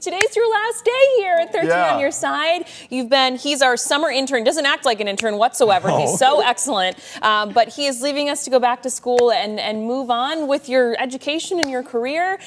Today's your last day here at 13 on your side. He's our summer intern, doesn't act like an intern whatsoever. He's so excellent, but he is leaving us to go back to school and move on with your education and your career.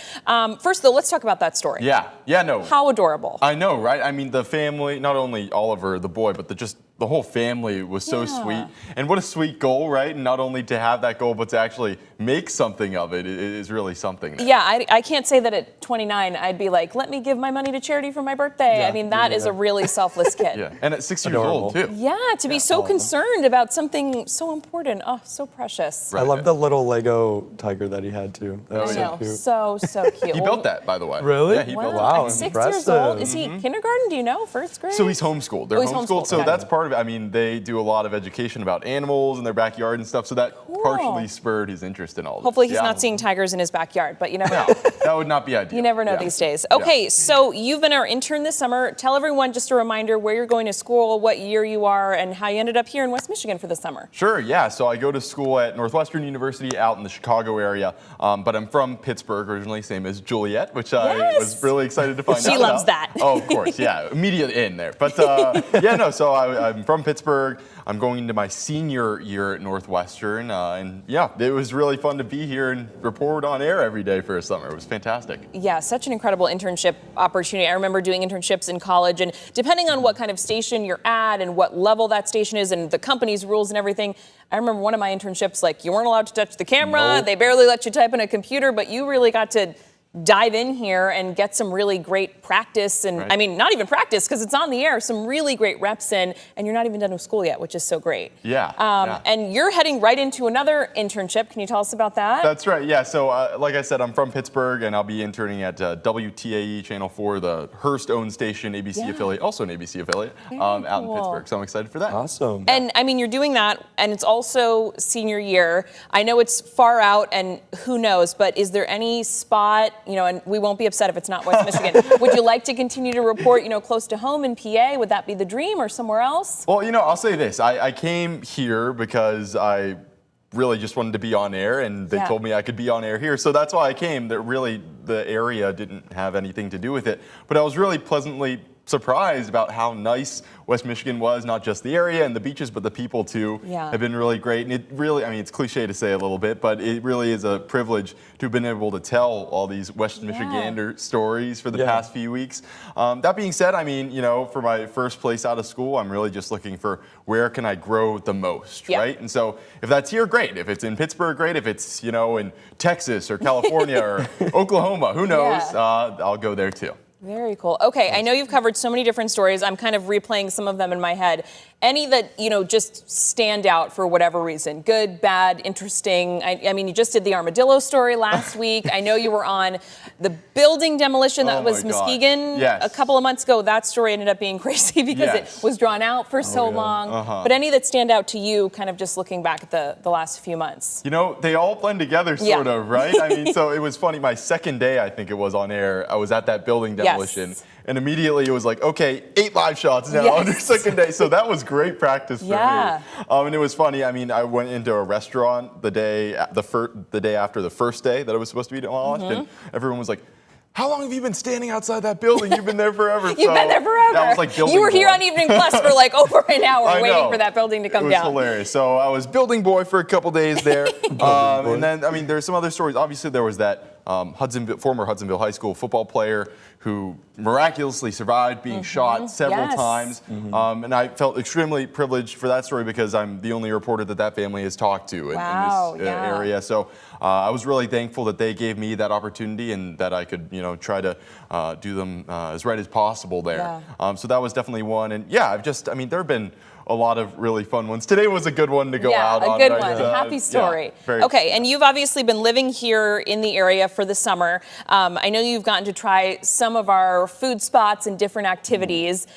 First though, let's talk about that story. No. How adorable. I know, right? I mean, the family, not only Oliver, the boy, but the whole family was so sweet. And what a sweet goal, right? And not only to have that goal, but to actually make something of it is really something. Yeah, I can't say that at 29, I'd be like, let me give my money to charity for my birthday. Yeah, I mean, that is a really selfless kid. And at 6 years old, too. Yeah, to be so concerned about something so important. Oh, so precious. Right. I love the little Lego tiger that he had, too. That was so cute. So cute. He built that, by the way. Really? Yeah, he built Wow, that. 6 years old. Is he kindergarten? Do you know? First grade? So he's homeschooled. They're homeschooled, so that's part of it. I mean, they do a lot of education about animals in their backyard and stuff, so that partially spurred his interest in all of this. Hopefully he's not seeing tigers in his backyard, but you never know. That would not be ideal. You never know these days. Okay, so you've been our intern this summer. Tell everyone just a reminder where you're going to school, what year you are, and how you ended up here in West Michigan for the summer. Sure, yeah. So I go to school at Northwestern University out in the Chicago area, but I'm from Pittsburgh originally, same as Juliet, which I was really excited to find out. She loves that. Oh, of course, yeah. Immediate in there. But so I'm from Pittsburgh. I'm going into my senior year at Northwestern, and it was really fun to be here and report on air every day for a summer. It was fantastic. Yeah, such an incredible internship opportunity. I remember doing internships in college, and depending on what kind of station you're at and what level that station is and the company's rules and everything, I remember one of my internships, like, you weren't allowed to touch the camera, they barely let you type in a computer, but you really got to dive in here and get some really great practice and I mean, not even practice because it's on the air, some really great reps in, and you're not even done with school yet, which is so great. And you're heading right into another internship. Can you tell us about that? That's right, yeah. So like I said, I'm from Pittsburgh and I'll be interning at WTAE Channel 4, the Hearst-owned station, ABC affiliate, also an ABC affiliate, out in Pittsburgh. So I'm excited for that. Awesome. And I mean, you're doing that and it's also senior year. I know it's far out and who knows, but is there any spot, and we won't be upset if it's not West Michigan. Would you like to continue to report, close to home in PA? Would that be the dream or somewhere else? Well, I'll say this. I came here because I really just wanted to be on air, and they told me I could be on air here. So that's why I came. That really, the area didn't have anything to do with it. But I was really pleasantly surprised about how nice West Michigan was, not just the area and the beaches, but the people too have been really great. And it really, I mean, it's cliche to say a little bit, but it really is a privilege to have been able to tell all these West Michigander stories for the past few weeks. That being said, I mean, for my first place out of school, I'm really just looking for where can I grow the most, right? And so if that's here, great. If it's in Pittsburgh, great. If it's, in Texas or California or Oklahoma, who knows, I'll go there too. Very cool. Okay, I know you've covered so many different stories. I'm kind of replaying some of them in my head. Any that, just stand out for whatever reason? Good, bad, interesting? I mean, you just did the armadillo story last week. I know you were on the building demolition that was Muskegon a couple of months ago. That story ended up being crazy because it was drawn out for so long. But any that stand out to you, kind of just looking back at the last few months? They all blend together, sort of, right? I mean, so it was funny. My second day, I think it was on air, I was at that building demolition. And immediately it was like, okay, 8 live shots now on your second day. So that was great practice for me. And it was funny. I mean, I went into a restaurant the day after the first day that it was supposed to be demolished, and everyone was like, how long have you been standing outside that building? You've been there forever. You've been there forever. That was like building You were here boy. on Evening Plus for like over an hour waiting for that building to come down. It was hilarious. So I was building boy for a couple days there. And then, I mean, there's some other stories. Obviously, there was that former Hudsonville High School football player who miraculously survived being shot several times. And I felt extremely privileged for that story because I'm the only reporter that family has talked to in this area. So I was really thankful that they gave me that opportunity and that I could, try to do them as right as possible there. So that was definitely one. And there have been a lot of really fun ones. Today was a good one to go out on. Yeah, a good one. Happy story. Okay, and you've obviously been living here in the area for the summer. I know you've gotten to try some of our food spots and different activities.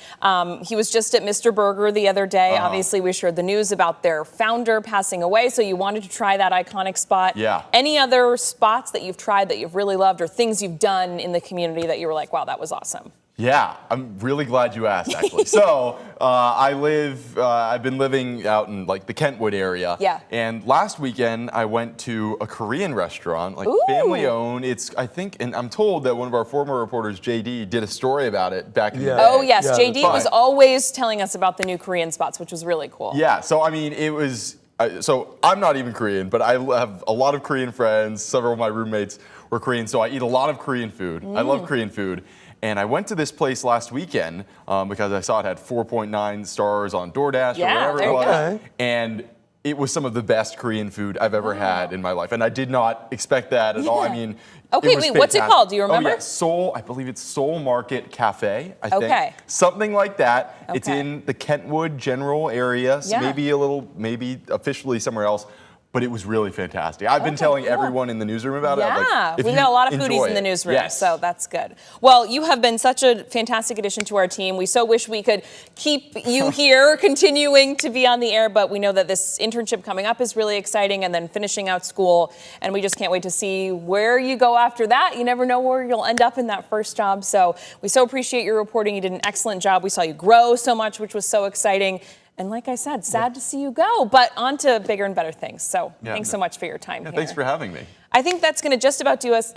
He was just at Mr. Burger the other day. Obviously, we shared the news about their founder passing away, so you wanted to try that iconic spot. Any other spots that you've tried that you've really loved or things you've done in the community that you were like, wow, that was awesome? Yeah, I'm really glad you asked, actually. So I've been living out in like the Kentwood area. And last weekend I went to a Korean restaurant, like family owned. It's, I think, and I'm told that one of our former reporters, JD did a story about it back in the Yeah. day. Oh, yes. Yeah, JD that's was fine. always telling us about the new Korean spots, which was really cool. Yeah, so I mean, it was, so I'm not even Korean, but I have a lot of Korean friends. Several of my roommates were Korean, so I eat a lot of Korean food. I love Korean food. And I went to this place last weekend because I saw it had 4.9 stars on DoorDash Yeah, or whatever there it you was. go. And it was some of the best Korean food I've ever had in my life. And I did not expect that at all. I Yeah. mean, Okay, it was wait, what's it fantastic. called? Do you remember? Oh, yeah, Seoul, I believe it's Seoul Market Cafe, I think. Okay. Something like that. It's Okay. in the Kentwood general area, so Yeah. maybe officially somewhere else. But it was really fantastic. I've been Okay, telling cool. everyone in the newsroom about it. I'm like, Yeah, if we've you got a lot of enjoy foodies in the it, newsroom, yes. so that's good. Well, you have been such a fantastic addition to our team. We so wish we could keep you here, continuing to be on the air, but we know that this internship coming up is really exciting, and then finishing out school, and we just can't wait to see where you go after that. You never know where you'll end up in that first job, so we so appreciate your reporting. You did an excellent job. We saw you grow so much, which was so exciting. And like I said, sad to see you go, but on to bigger and better things. So thanks so much for your time here. Thanks for having me. I think that's going to just about do us.